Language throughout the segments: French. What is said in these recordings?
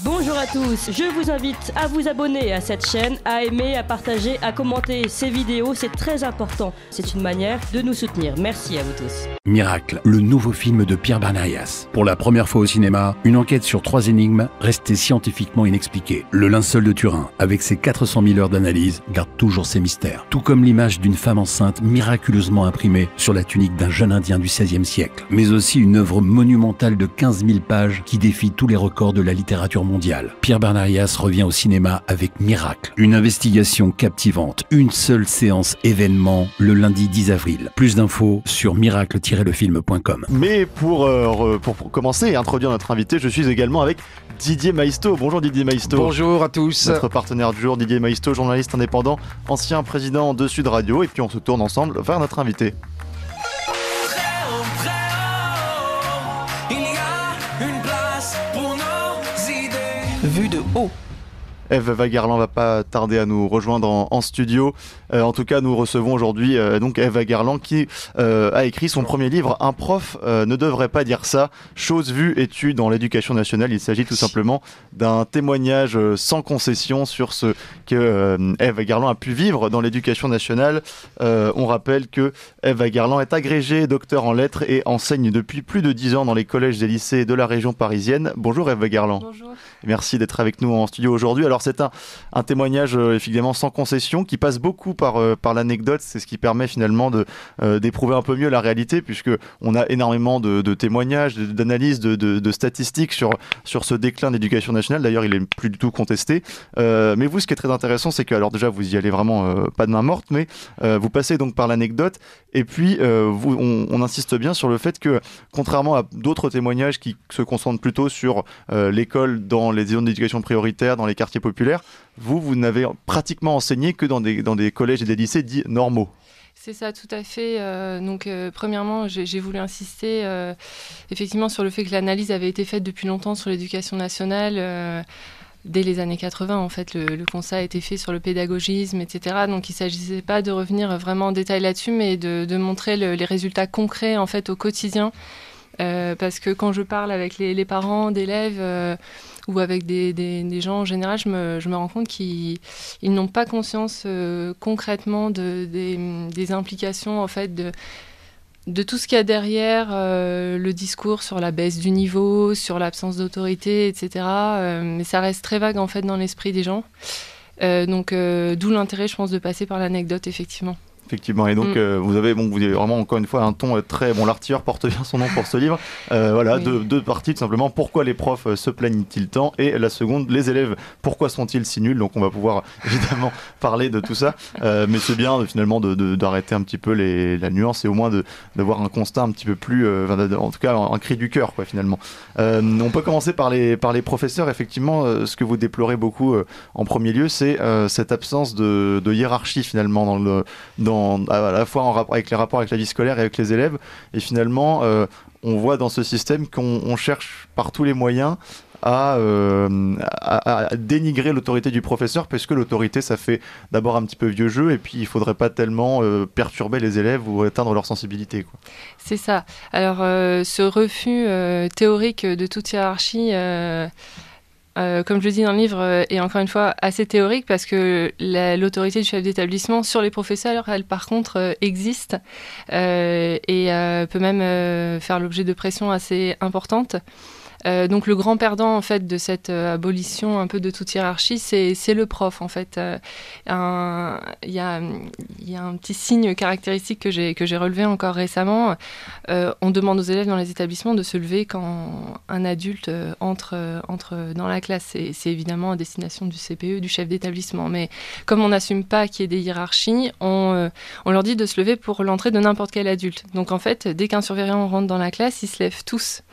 Bonjour à tous, je vous invite à vous abonner à cette chaîne, à aimer, à partager, à commenter ces vidéos, c'est très important. C'est une manière de nous soutenir. Merci à vous tous. Miracle, le nouveau film de Pierre Bernarias. Pour la première fois au cinéma, une enquête sur 3 énigmes restées scientifiquement inexpliquées. Le linceul de Turin, avec ses 400 000 heures d'analyse, garde toujours ses mystères. Tout comme l'image d'une femme enceinte miraculeusement imprimée sur la tunique d'un jeune Indien du XVIe siècle. Mais aussi une œuvre monumentale de 15 000 pages qui défie tous les records de la littérature mondiale. Pierre Bernarias revient au cinéma avec Miracle. Une investigation captivante, une seule séance événement le lundi 10 avril. Plus d'infos sur miracle-lefilm.com. Mais pour commencer et introduire notre invité, je suis également avec Didier Maisto. Bonjour Didier Maisto. Bonjour à tous. Notre partenaire du jour, Didier Maisto, journaliste indépendant, ancien président de Sud Radio. Et puis on se tourne ensemble vers notre invité. Vue de haut. Ève Wagerland va pas tarder à nous rejoindre en studio. En tout cas, nous recevons aujourd'hui donc Ève Wagerland qui a écrit son premier livre. Un prof ne devrait pas dire ça. Chose vue et tue dans l'éducation nationale. Il s'agit tout simplement d'un témoignage sans concession sur ce que Ève Wagerland a pu vivre dans l'éducation nationale. On rappelle que Ève Wagerland est agrégée docteur en lettres et enseigne depuis plus de 10 ans dans les collèges et lycées de la région parisienne. Bonjour Ève Wagerland. Bonjour. Merci d'être avec nous en studio aujourd'hui. Alors c'est un témoignage effectivement sans concession qui passe beaucoup par l'anecdote. C'est ce qui permet finalement d'éprouver un peu mieux la réalité, puisque on a énormément de témoignages, d'analyses, de statistiques sur ce déclin de l'éducation nationale. D'ailleurs, il est plus du tout contesté. Mais vous, ce qui est très intéressant, c'est que alors déjà vous y allez vraiment pas de main morte, mais vous passez donc par l'anecdote. Et puis on insiste bien sur le fait que, contrairement à d'autres témoignages qui se concentrent plutôt sur l'école dans les zones d'éducation prioritaire, dans les quartiers populaires, vous n'avez pratiquement enseigné que dans des collèges et des lycées dits normaux. C'est ça, tout à fait. Premièrement, j'ai voulu insister effectivement sur le fait que l'analyse avait été faite depuis longtemps sur l'éducation nationale. Dès les années 80, en fait, le constat a été fait sur le pédagogisme, etc. Donc, il ne s'agissait pas de revenir vraiment en détail là-dessus, mais de montrer les résultats concrets, en fait, au quotidien. Parce que quand je parle avec les parents d'élèves ou avec des gens en général, je me rends compte qu'ils n'ont pas conscience concrètement des implications, en fait, de tout ce qu'il y a derrière le discours sur la baisse du niveau, sur l'absence d'autorité, etc. Mais ça reste très vague, en fait, dans l'esprit des gens. Donc, d'où l'intérêt, je pense, de passer par l'anecdote, effectivement. Effectivement, et donc vous avez vraiment encore une fois un ton très bon. L'artilleur porte bien son nom pour ce livre. Voilà, oui. deux parties tout simplement. Pourquoi les profs se plaignent-ils tant, et la seconde, les élèves, pourquoi sont-ils si nuls? Donc on va pouvoir évidemment parler de tout ça, mais c'est bien finalement d'arrêter un petit peu la nuance et au moins d'avoir un constat un petit peu plus, en tout cas un cri du cœur quoi finalement. On peut commencer par les professeurs. Effectivement, ce que vous déplorez beaucoup en premier lieu, c'est cette absence de hiérarchie finalement à la fois avec les rapports avec la vie scolaire et avec les élèves. Et finalement, on voit dans ce système qu'on cherche par tous les moyens à dénigrer l'autorité du professeur, parce que l'autorité, ça fait d'abord un petit peu vieux jeu, et puis il ne faudrait pas tellement perturber les élèves ou atteindre leur sensibilité, quoi. C'est ça. Alors, ce refus théorique de toute hiérarchie... comme je le dis dans le livre, est encore une fois assez théorique, parce que l'autorité du chef d'établissement sur les professeurs, elle par contre existe et peut même faire l'objet de pressions assez importantes. Donc le grand perdant en fait de cette abolition un peu de toute hiérarchie, c'est le prof en fait. Il y a un petit signe caractéristique que j'ai relevé encore récemment. On demande aux élèves dans les établissements de se lever quand un adulte entre dans la classe. C'est évidemment à destination du CPE, du chef d'établissement. Mais comme on n'assume pas qu'il y ait des hiérarchies, on leur dit de se lever pour l'entrée de n'importe quel adulte. Donc en fait, dès qu'un surveillant rentre dans la classe, ils se lèvent tous.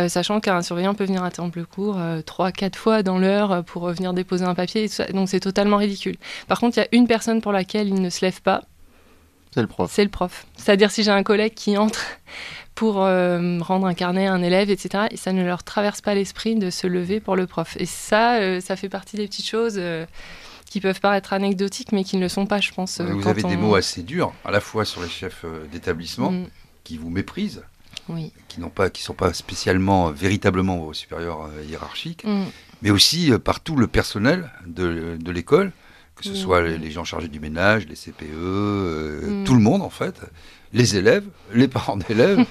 Sachant qu'un surveillant peut venir attendre le cours 3-4 fois dans l'heure pour venir déposer un papier. Et tout ça. Donc c'est totalement ridicule. Par contre, il y a une personne pour laquelle il ne se lève pas. C'est le prof. C'est le prof. C'est-à-dire si j'ai un collègue qui entre pour rendre un carnet à un élève, etc., et ça ne leur traverse pas l'esprit de se lever pour le prof. Et ça, ça fait partie des petites choses... qui peuvent paraître anecdotiques, mais qui ne le sont pas, je pense. Vous avez des mots assez durs, à la fois sur les chefs d'établissement, qui vous méprisent, qui sont pas spécialement, véritablement vos supérieurs hiérarchiques, mais aussi par tout le personnel de l'école, que ce soit les gens chargés du ménage, les CPE, tout le monde en fait, les élèves, les parents d'élèves,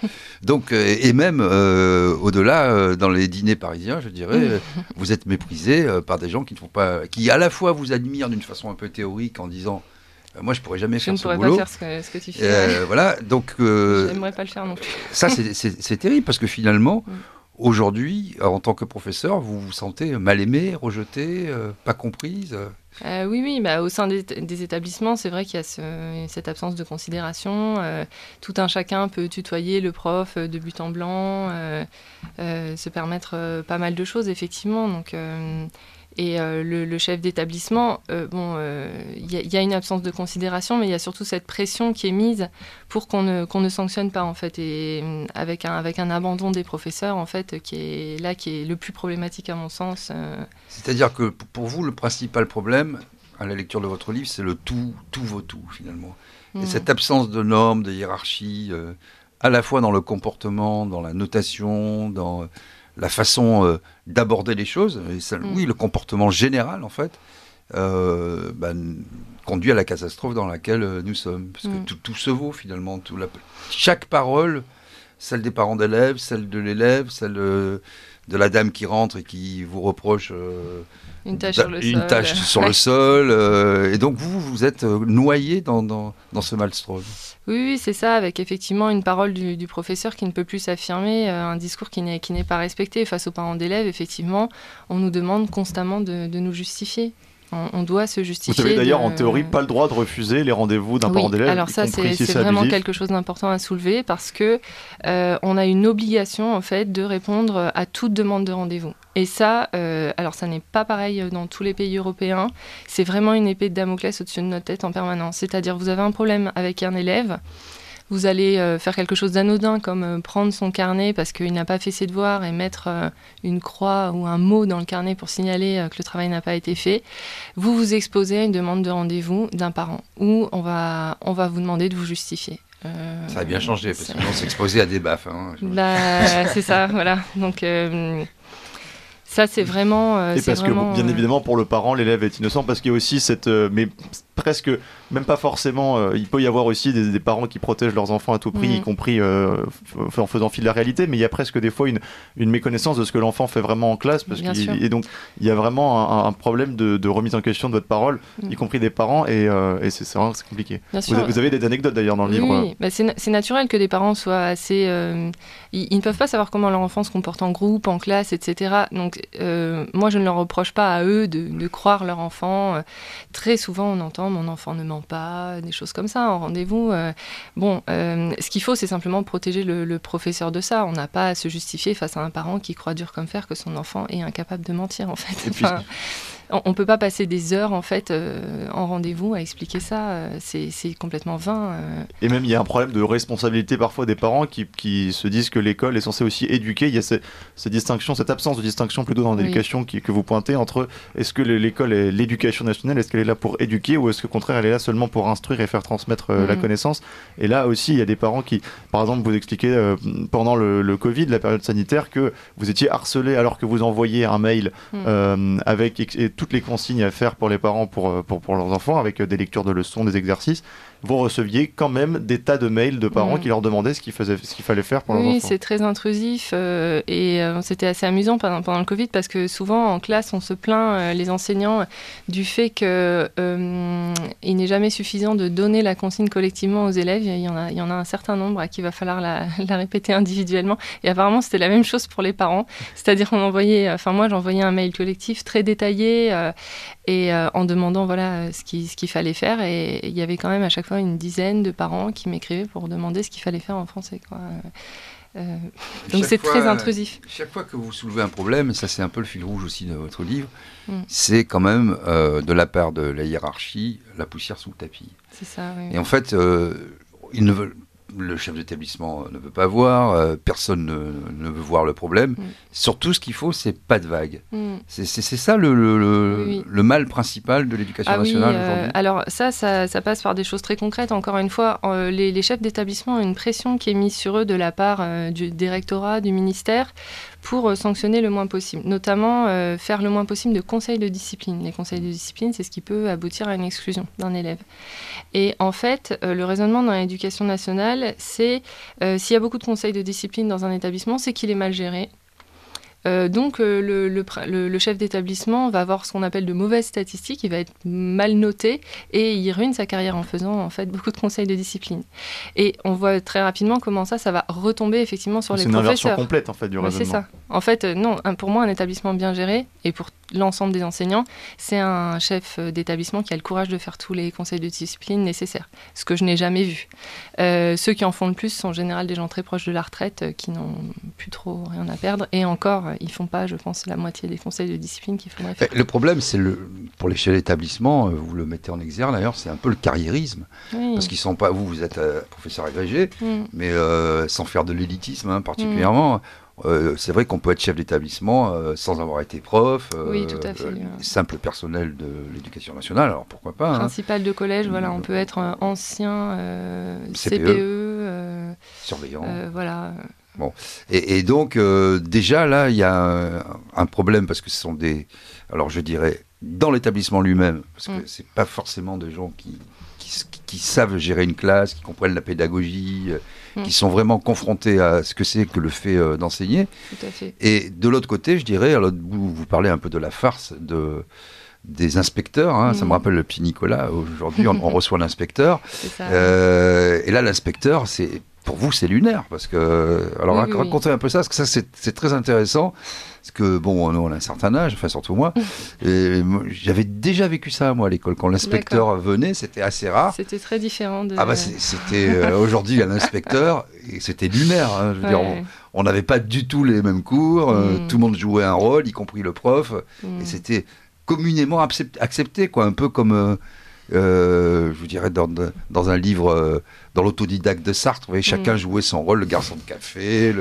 donc et même au-delà dans les dîners parisiens, je dirais, vous êtes méprisés par des gens qui à la fois vous admirent d'une façon un peu théorique en disant moi je pourrais jamais faire ce boulot. Je ne pourrais pas faire ce que tu fais. Voilà, donc j'aimerais pas le faire non plus. Ça c'est terrible parce que finalement aujourd'hui, en tant que professeur, vous vous sentez mal aimé, rejeté, pas comprise. Oui, au sein des établissements, c'est vrai qu'il y a cette absence de considération. Tout un chacun peut tutoyer le prof de but en blanc, se permettre pas mal de choses, effectivement. Donc, le chef d'établissement, il y a une absence de considération, mais il y a surtout cette pression qui est mise pour qu'on ne sanctionne pas, en fait, et avec un abandon des professeurs, en fait, qui est le plus problématique à mon sens. C'est-à-dire que pour vous, le principal problème, à la lecture de votre livre, c'est le tout vaut tout, finalement. Et cette absence de normes, de hiérarchie, à la fois dans le comportement, dans la notation, dans la façon d'aborder les choses, et oui, le comportement général, en fait, conduit à la catastrophe dans laquelle nous sommes. Parce que tout se vaut, finalement. Chaque parole, celle des parents d'élèves, celle de l'élève, celle de la dame qui rentre et qui vous reproche une tâche sur le sol. Et donc, vous êtes noyé dans ce maelstrom. Oui, c'est ça, avec effectivement une parole du professeur qui ne peut plus s'affirmer, un discours qui n'est pas respecté. Face aux parents d'élèves, effectivement, on nous demande constamment de nous justifier. On doit se justifier. Vous avez d'ailleurs en théorie pas le droit de refuser les rendez-vous d'un parent d'élève. Alors ça, c'est vraiment quelque chose d'important à soulever parce que on a une obligation en fait de répondre à toute demande de rendez-vous. Et ça, alors ça n'est pas pareil dans tous les pays européens. C'est vraiment une épée de Damoclès au-dessus de notre tête en permanence. C'est-à-dire, vous avez un problème avec un élève. Vous allez faire quelque chose d'anodin comme prendre son carnet parce qu'il n'a pas fait ses devoirs et mettre une croix ou un mot dans le carnet pour signaler que le travail n'a pas été fait. Vous vous exposez à une demande de rendez-vous d'un parent où on va vous demander de vous justifier. Ça a bien changé parce qu'on s'exposait à des baffes. C'est ça, voilà. Donc ça, c'est vraiment... et parce que, bien évidemment, pour le parent, l'élève est innocent, parce qu'il y a aussi cette... mais presque, même pas forcément... il peut y avoir aussi des parents qui protègent leurs enfants à tout prix, y compris en faisant fi de la réalité, mais il y a presque des fois une méconnaissance de ce que l'enfant fait vraiment en classe, et donc il y a vraiment un problème de remise en question de votre parole, y compris des parents, et c'est vrai que c'est compliqué. Vous avez des anecdotes d'ailleurs dans le livre. Oui, c'est naturel que des parents soient assez... ils ne peuvent pas savoir comment leur enfant se comporte en groupe, en classe, etc. Donc, moi, je ne leur reproche pas à eux de croire leur enfant. Très souvent, on entend « mon enfant ne ment pas », des choses comme ça en rendez-vous. Ce qu'il faut, c'est simplement protéger le professeur de ça. On n'a pas à se justifier face à un parent qui croit dur comme fer que son enfant est incapable de mentir, en fait. On ne peut pas passer des heures, en fait, en rendez-vous à expliquer ça. C'est complètement vain. Et même, il y a un problème de responsabilité parfois des parents qui se disent que l'école est censée aussi éduquer. Il y a cette distinction, cette absence de distinction plutôt dans l'éducation que vous pointez entre est-ce que l'école est l'éducation nationale, est-ce qu'elle est là pour éduquer ou est-ce qu'au contraire elle est là seulement pour instruire et faire transmettre la connaissance. Et là aussi, il y a des parents qui, par exemple, vous expliquez pendant le Covid, la période sanitaire, que vous étiez harcelé alors que vous envoyiez un mail avec toutes les consignes à faire pour les parents, pour leurs enfants, avec des lectures de leçons, des exercices. Vous receviez quand même des tas de mails de parents qui leur demandaient ce qu'il fallait faire pour leurs enfants. Oui, c'est très intrusif et c'était assez amusant pendant le Covid parce que souvent en classe on se plaint, les enseignants, du fait qu'il n'est jamais suffisant de donner la consigne collectivement aux élèves. Il y en a un certain nombre à qui il va falloir la répéter individuellement et apparemment c'était la même chose pour les parents. C'est-à-dire moi j'envoyais un mail collectif très détaillé et en demandant ce qu'il fallait faire et il y avait quand même à chaque fois une dizaine de parents qui m'écrivaient pour demander ce qu'il fallait faire en français, quoi. Donc c'est très intrusif. Chaque fois que vous soulevez un problème, et ça c'est un peu le fil rouge aussi de votre livre, c'est quand même de la part de la hiérarchie, la poussière sous le tapis. C'est ça, oui. Et en fait, ils ne veulent le chef d'établissement ne veut pas voir, personne ne veut voir le problème. Surtout, ce qu'il faut, c'est pas de vagues. C'est ça le mal principal de l'éducation nationale aujourd'hui. Alors ça passe par des choses très concrètes. Encore une fois, les chefs d'établissement ont une pression qui est mise sur eux de la part des rectorats, du ministère, pour sanctionner le moins possible. Notamment, faire le moins possible de conseils de discipline. Les conseils de discipline, c'est ce qui peut aboutir à une exclusion d'un élève. Et en fait, le raisonnement dans l'éducation nationale, c'est s'il y a beaucoup de conseils de discipline dans un établissement, c'est qu'il est mal géré. Donc le chef d'établissement va avoir ce qu'on appelle de mauvaises statistiques, il va être mal noté et il ruine sa carrière en faisant en fait beaucoup de conseils de discipline. Et on voit très rapidement comment ça va retomber effectivement sur les professeurs. C'est une inversion complète en fait du raisonnement. C'est ça. En fait, non, pour moi un établissement bien géré et pour l'ensemble des enseignants, c'est un chef d'établissement qui a le courage de faire tous les conseils de discipline nécessaires, ce que je n'ai jamais vu. Ceux qui en font le plus sont en général des gens très proches de la retraite qui n'ont plus trop rien à perdre et encore ils font pas, je pense, la moitié des conseils de discipline qu'il faudrait faire. Le problème, c'est pour les chefs d'établissement, vous le mettez en exergue d'ailleurs, c'est un peu le carriérisme. Oui. Parce qu'ils sont pas, vous êtes professeur agrégé, mais sans faire de l'élitisme particulièrement. C'est vrai qu'on peut être chef d'établissement sans avoir été prof, oui, tout à fait, simple personnel de l'éducation nationale, alors pourquoi pas. Principal de collège, voilà, on peut être ancien CPE, surveillant. Voilà. Bon. Et donc, déjà, là, il y a un problème, parce que ce sont des... Alors, je dirais, dans l'établissement lui-même, parce que c'est pas forcément des gens qui savent gérer une classe, qui comprennent la pédagogie, qui sont vraiment confrontés à ce que c'est que le fait d'enseigner. Tout à fait. Et de l'autre côté, je dirais, alors, vous parlez un peu de la farce des inspecteurs, ça me rappelle le petit Nicolas, aujourd'hui on reçoit l'inspecteur, et là l'inspecteur, pour vous c'est lunaire, parce que, alors racontez un peu ça, parce que ça c'est très intéressant, parce que bon, nous on a un certain âge, enfin surtout moi, et j'avais déjà vécu ça moi à l'école, quand l'inspecteur venait, c'était assez rare. C'était très différent de... Ah bah c'était, aujourd'hui il y a l'inspecteur, et c'était lunaire, je veux dire, on n'avait pas du tout les mêmes cours, tout le monde jouait un rôle, y compris le prof, et c'était communément accepté, quoi, un peu comme, je vous dirais, dans un livre, dans l'autodidacte de Sartre, vous voyez, chacun jouait son rôle, le garçon de café,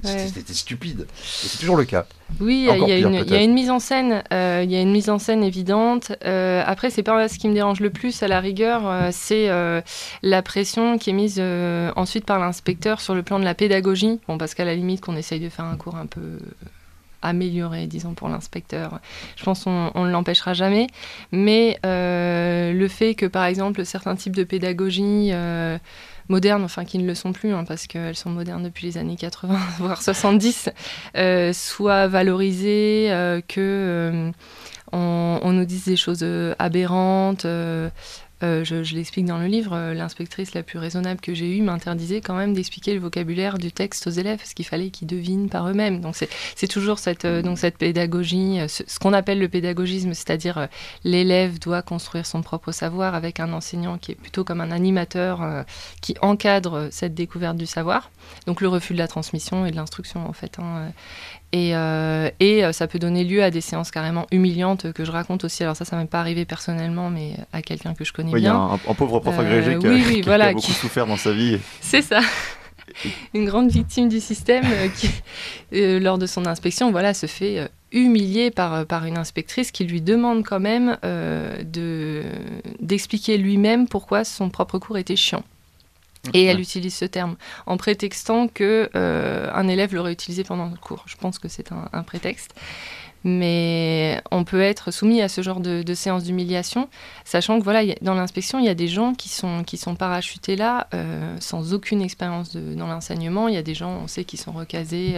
c'était stupide. Et c'est toujours le cas. Oui, il y a une mise en scène, il y a une mise en scène évidente. Après, c'est pas ce qui me dérange le plus, à la rigueur, c'est la pression qui est mise ensuite par l'inspecteur sur le plan de la pédagogie. Bon, parce qu'à la limite, qu'on essaye de faire un cours un peu amélioré, disons, pour l'inspecteur. Je pense qu'on ne l'empêchera jamais. Mais le fait que, par exemple, certains types de pédagogie modernes, enfin qui ne le sont plus, parce qu'elles sont modernes depuis les années 80, voire 70, soient valorisées, qu'on nous dise des choses aberrantes. Je l'explique dans le livre, l'inspectrice la plus raisonnable que j'ai eue m'interdisait quand même d'expliquer le vocabulaire du texte aux élèves, parce qu'il fallait qu'ils devinent par eux-mêmes. Donc c'est toujours cette pédagogie, ce qu'on appelle le pédagogisme, c'est-à-dire l'élève doit construire son propre savoir avec un enseignant qui est plutôt comme un animateur qui encadre cette découverte du savoir. Donc le refus de la transmission et de l'instruction en fait. Et ça peut donner lieu à des séances carrément humiliantes que je raconte aussi. Alors ça m'est pas arrivé personnellement, mais à quelqu'un que je connais bien. Il y a un pauvre prof agrégé qui a beaucoup souffert dans sa vie. C'est ça. Une grande victime du système qui, lors de son inspection, se fait humilier par une inspectrice qui lui demande quand même d'expliquer lui-même pourquoi son propre cours était chiant. Et elle utilise ce terme en prétextant qu'un élève l'aurait utilisé pendant le cours. Je pense que c'est un prétexte. Mais on peut être soumis à ce genre de séance d'humiliation, sachant que dans l'inspection, il y a des gens qui sont parachutés là sans aucune expérience dans l'enseignement. Il y a des gens, on sait, qui sont recasés,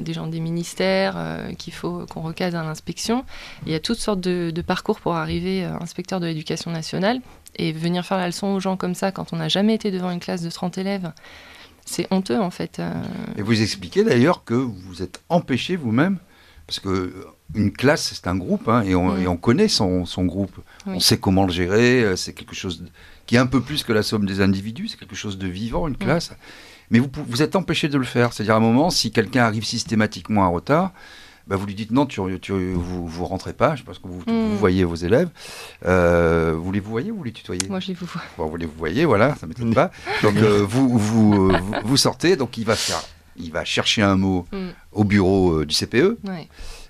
des gens des ministères qu'il faut qu'on recase à l'inspection. Il y a toutes sortes de parcours pour arriver inspecteur de l'éducation nationale. Et venir faire la leçon aux gens comme ça, quand on n'a jamais été devant une classe de 30 élèves, c'est honteux en fait. Et vous expliquez d'ailleurs que vous êtes empêché vous-même, parce qu'une classe c'est un groupe, et on connaît son groupe. Oui. On sait comment le gérer, c'est quelque chose qui est un peu plus que la somme des individus, c'est quelque chose de vivant, une classe. Mais vous êtes empêché de le faire, c'est-à-dire à un moment, si quelqu'un arrive systématiquement en retard, vous lui dites non, vous rentrez pas, je pense que vous voyez vos élèves. Vous les voyez ou vous les tutoyez? Moi, je les vois. Bon, vous les voyez, voilà, ça ne m'étonne pas. Donc, vous sortez, donc il va chercher un mot au bureau du CPE. Ouais.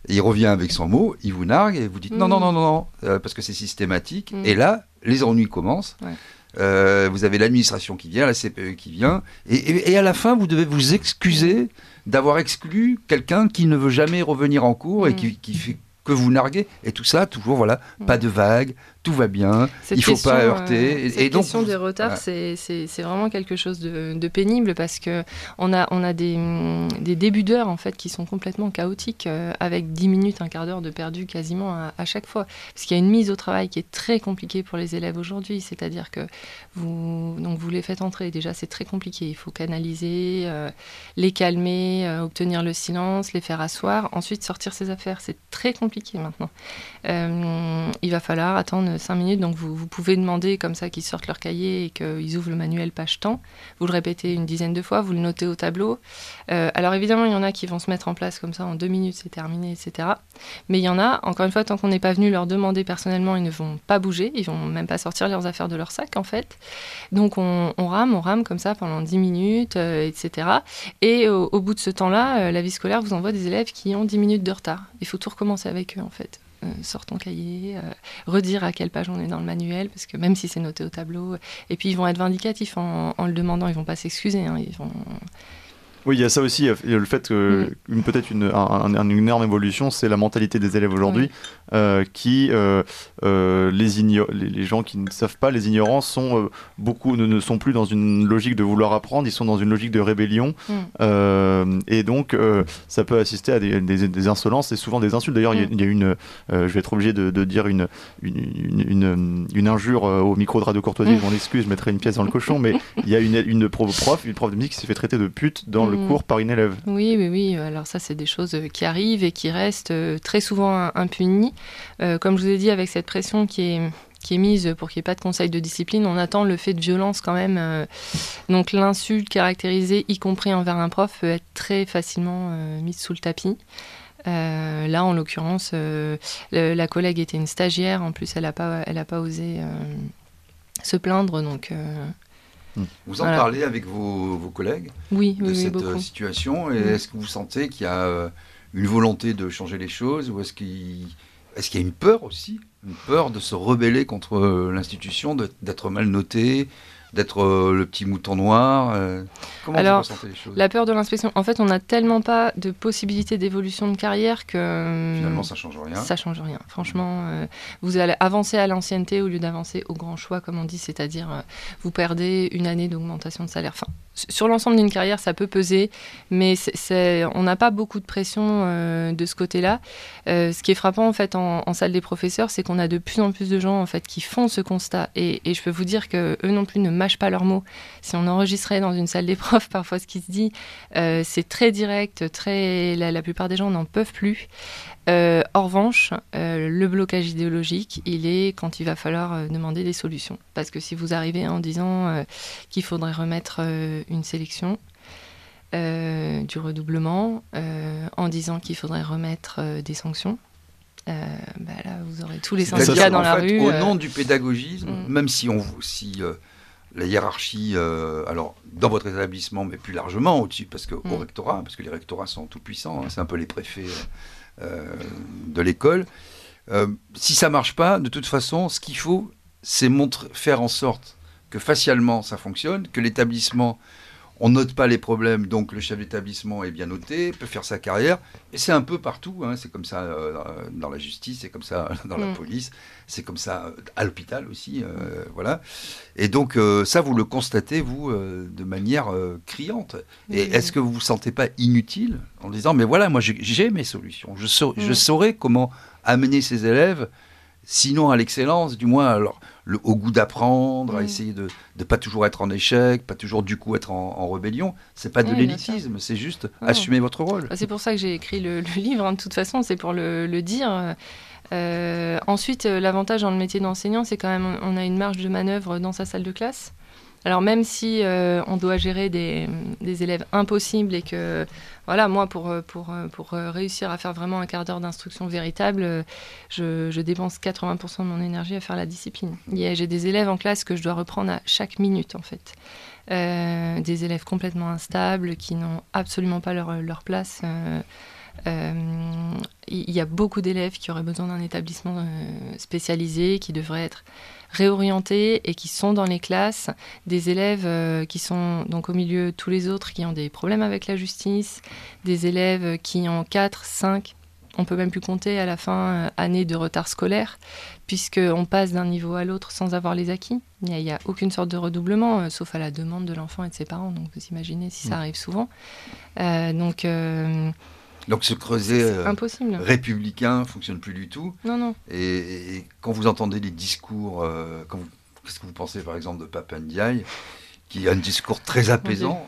Et il revient avec son mot, il vous nargue et vous dites non, parce que c'est systématique. Et là, les ennuis commencent. Ouais. Vous avez l'administration qui vient, la CPE qui vient, et à la fin, vous devez vous excuser d'avoir exclu quelqu'un qui ne veut jamais revenir en cours et qui fait que vous narguez. Et tout ça, toujours, voilà, pas de vague, tout va bien, il ne faut pas heurter. Cette question des retards, c'est vraiment quelque chose de pénible parce qu'on a des débuts d'heure en fait, qui sont complètement chaotiques, avec 10 minutes, un quart d'heure de perdu quasiment à chaque fois. Parce qu'il y a une mise au travail qui est très compliquée pour les élèves aujourd'hui. C'est-à-dire que vous les faites entrer. Déjà, c'est très compliqué. Il faut canaliser, les calmer, obtenir le silence, les faire asseoir. Ensuite, sortir ses affaires. C'est très compliqué maintenant. Il va falloir attendre 5 minutes, donc vous pouvez demander comme ça qu'ils sortent leur cahier et qu'ils ouvrent le manuel page temps. Vous le répétez une dizaine de fois, vous le notez au tableau. Alors évidemment, il y en a qui vont se mettre en place comme ça en 2 minutes, c'est terminé, etc. Mais il y en a, encore une fois, tant qu'on n'est pas venu leur demander personnellement, ils ne vont pas bouger, ils vont même pas sortir leurs affaires de leur sac en fait. Donc on rame comme ça pendant 10 minutes, etc. Et au bout de ce temps-là, la vie scolaire vous envoie des élèves qui ont 10 minutes de retard. Il faut tout recommencer avec eux en fait. Sort ton cahier, redire à quelle page on est dans le manuel, parce que même si c'est noté au tableau, et puis ils vont être vindicatifs en le demandant, ils vont pas s'excuser, hein, ils vont... Oui, il y a ça aussi, il y a le fait que peut-être une énorme évolution, c'est la mentalité des élèves aujourd'hui, qui les gens qui ne savent pas, les ignorants sont beaucoup ne sont plus dans une logique de vouloir apprendre, ils sont dans une logique de rébellion, et donc ça peut assister à des insolences et souvent des insultes. D'ailleurs, il y a une, je vais être obligé de dire une injure au micro de Radio Courtoisie, je m'en excuse, je mettrai une pièce dans le cochon, mais il y a une prof de musique qui s'est fait traiter de pute dans le cours par une élève. Oui. Alors ça, c'est des choses qui arrivent et qui restent très souvent impunies. Comme je vous ai dit, avec cette pression qui est mise pour qu'il n'y ait pas de conseil de discipline, on attend le fait de violence quand même. Donc l'insulte caractérisée, y compris envers un prof, peut être très facilement mise sous le tapis. Là, en l'occurrence, la collègue était une stagiaire. En plus, elle n'a pas osé se plaindre. Donc... Vous en parlez avec vos collègues de cette situation, et est-ce que vous sentez qu'il y a une volonté de changer les choses, ou est-ce qu'il y a une peur aussi, une peur de se rebeller contre l'institution, d'être mal noté, d'être le petit mouton noir? Comment vous ressentez les choses? La peur de l'inspection, en fait, on n'a tellement pas de possibilités d'évolution de carrière que... Finalement, ça change rien. Ça change rien. Franchement, vous allez avancer à l'ancienneté au lieu d'avancer au grand choix, comme on dit, c'est-à-dire vous perdez une année d'augmentation de salaire. Enfin, sur l'ensemble d'une carrière, ça peut peser, mais on n'a pas beaucoup de pression de ce côté-là. Ce qui est frappant, en fait, en salle des professeurs, c'est qu'on a de plus en plus de gens, en fait, qui font ce constat. Et je peux vous dire qu'eux non plus ne mâchent pas leurs mots. Si on enregistrait dans une salle des profs, parfois ce qui se dit, c'est très direct, la plupart des gens n'en peuvent plus. En revanche, le blocage idéologique, il est quand il va falloir demander des solutions. Parce que si vous arrivez en disant qu'il faudrait remettre une sélection, du redoublement, en disant qu'il faudrait remettre des sanctions, là, vous aurez tous les syndicats dans la rue. Au nom du pédagogisme, même si la hiérarchie, alors dans votre établissement, mais plus largement au-dessus, parce que au rectorat, parce que les rectorats sont tout puissants, c'est un peu les préfets de l'école. Si ça marche pas, de toute façon, ce qu'il faut, c'est faire en sorte que facialement ça fonctionne, que l'établissement, on note pas les problèmes, donc le chef d'établissement est bien noté, peut faire sa carrière, et c'est un peu partout, c'est comme ça dans la justice, c'est comme ça dans la police, c'est comme ça à l'hôpital aussi, voilà. Et donc ça, vous le constatez, vous, de manière criante. Et est-ce que vous vous sentez pas inutile en disant, mais voilà, moi j'ai mes solutions, je saurais comment amener ces élèves, sinon à l'excellence, du moins alors, au goût d'apprendre, à essayer de ne pas toujours être en échec, pas toujours du coup être en rébellion. C'est pas de l'élitisme, c'est juste assumer votre rôle. C'est pour ça que j'ai écrit le livre, de toute façon, c'est pour le dire. Ensuite, l'avantage dans le métier d'enseignant, c'est quand même on a une marge de manœuvre dans sa salle de classe. Alors même si on doit gérer des élèves impossibles et que, voilà, moi, pour réussir à faire vraiment un quart d'heure d'instruction véritable, je dépense 80% de mon énergie à faire la discipline. J'ai des élèves en classe que je dois reprendre à chaque minute, en fait. Des élèves complètement instables, qui n'ont absolument pas leur place. Il y a beaucoup d'élèves qui auraient besoin d'un établissement spécialisé, qui devraient être réorientés et qui sont dans les classes, des élèves qui sont donc au milieu de tous les autres, qui ont des problèmes avec la justice, des élèves qui ont 4, 5, on peut même plus compter à la fin, année de retard scolaire, puisqu'on passe d'un niveau à l'autre sans avoir les acquis. Il n'y a aucune sorte de redoublement, sauf à la demande de l'enfant et de ses parents, donc vous imaginez si ça arrive souvent. Donc ce creuset impossible. Républicain ne fonctionne plus du tout. Non. Et quand vous entendez les discours, qu'est-ce que vous pensez par exemple de Pape Ndiaye, qui a un discours très apaisant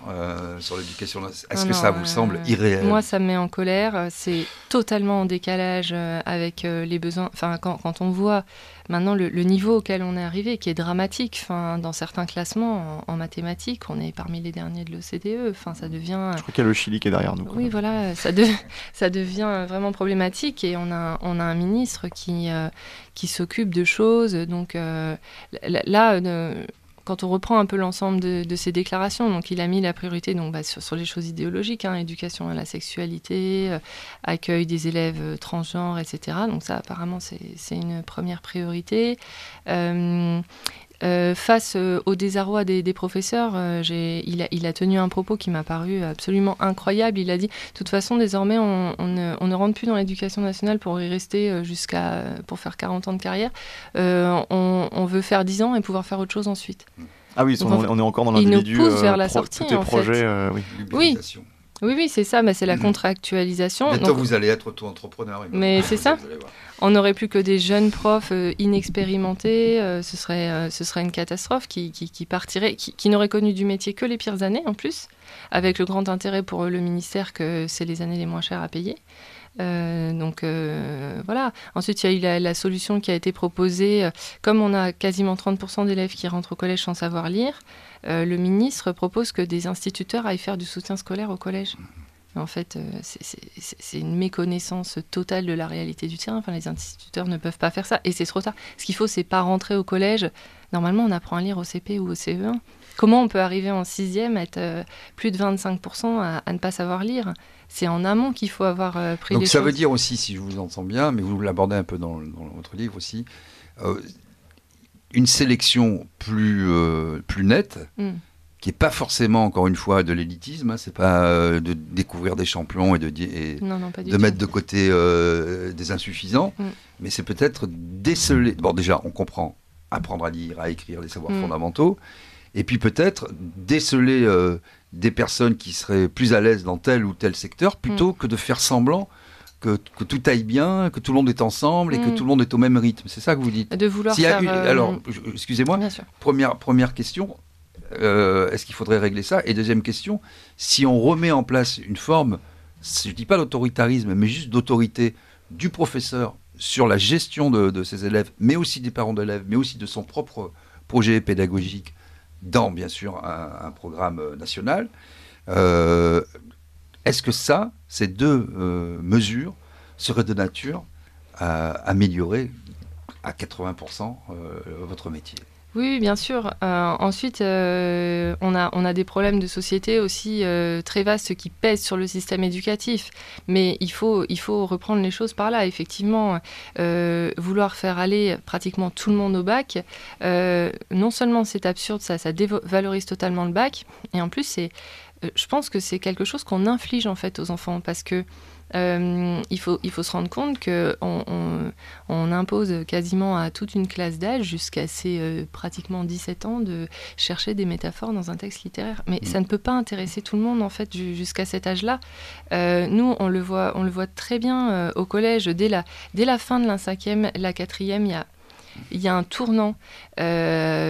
sur l'éducation nationale. Est-ce que ça vous semble irréel ? Moi, ça me met en colère. C'est totalement en décalage avec les besoins. Enfin, quand on voit maintenant le niveau auquel on est arrivé, qui est dramatique. Enfin, dans certains classements en mathématiques, on est parmi les derniers de l'OCDE. Enfin, ça devient. Je crois qu'il y a le Chili qui est derrière nous. Oui, voilà, ça devient vraiment problématique. Et on a un ministre qui s'occupe de choses. Donc là. Quand on reprend un peu l'ensemble de ses déclarations, donc il a mis la priorité sur les choses idéologiques, éducation à la sexualité, accueil des élèves transgenres, etc. Donc ça, apparemment, c'est une première priorité. Face au désarroi des professeurs, il a tenu un propos qui m'a paru absolument incroyable. Il a dit, de toute façon, désormais, on ne rentre plus dans l'éducation nationale pour y rester pour faire 40 ans de carrière. On veut faire 10 ans et pouvoir faire autre chose ensuite. Ah oui, on est encore dans l'individu. Il nous pousse vers la sortie, tous tes projets, oui. Oui, c'est ça, mais c'est la contractualisation. Bientôt, vous allez être auto-entrepreneur. Mais c'est ça. On n'aurait plus que des jeunes profs inexpérimentés. Ce serait une catastrophe qui partirait, qui n'aurait connu du métier que les pires années, en plus, avec le grand intérêt pour le ministère que c'est les années les moins chères à payer. Voilà. Ensuite, il y a eu la solution qui a été proposée. Comme on a quasiment 30% d'élèves qui rentrent au collège sans savoir lire, le ministre propose que des instituteurs aillent faire du soutien scolaire au collège. En fait, c'est une méconnaissance totale de la réalité du terrain. Enfin, les instituteurs ne peuvent pas faire ça. Et c'est trop tard. Ce qu'il faut, c'est pas rentrer au collège. Normalement, on apprend à lire au CP ou au CE1. Comment on peut arriver en 6e à être plus de 25% à ne pas savoir lire ? C'est en amont qu'il faut avoir pris les choses. Donc ça veut dire aussi, si je vous entends bien, mais vous l'abordez un peu dans votre livre aussi, une sélection plus nette, qui n'est pas forcément, encore une fois, de l'élitisme. C'est pas de découvrir des champions et de mettre de côté des insuffisants, mais c'est peut-être déceler. Bon, déjà, on comprend apprendre à lire, à écrire, les savoirs fondamentaux, et puis peut-être déceler des personnes qui seraient plus à l'aise dans tel ou tel secteur, plutôt que de faire semblant que tout aille bien, que tout le monde est ensemble et que tout le monde est au même rythme. C'est ça que vous dites. De vouloir faire... Alors, excusez-moi, première question, est-ce qu'il faudrait régler ça ? Et deuxième question, si on remet en place une forme, je ne dis pas d'autoritarisme, mais juste d'autorité du professeur sur la gestion de ses élèves, mais aussi des parents d'élèves, mais aussi de son propre projet pédagogique, dans, bien sûr, un programme national. Est-ce que ces deux mesures seraient de nature à améliorer à 80% votre métier ? Oui, bien sûr. Ensuite, on a des problèmes de société aussi très vastes qui pèsent sur le système éducatif. Mais il faut reprendre les choses par là. Effectivement, vouloir faire aller pratiquement tout le monde au bac, non seulement c'est absurde, ça dévalorise totalement le bac, et en plus, je pense que c'est quelque chose qu'on inflige en fait aux enfants, parce que il faut se rendre compte qu'on impose quasiment à toute une classe d'âge, jusqu'à ses pratiquement 17 ans, de chercher des métaphores dans un texte littéraire. Mais ça ne peut pas intéresser tout le monde, en fait, jusqu'à cet âge-là. Nous, on le voit très bien au collège. Dès la fin de la 5e, la 4e, il y a un tournant.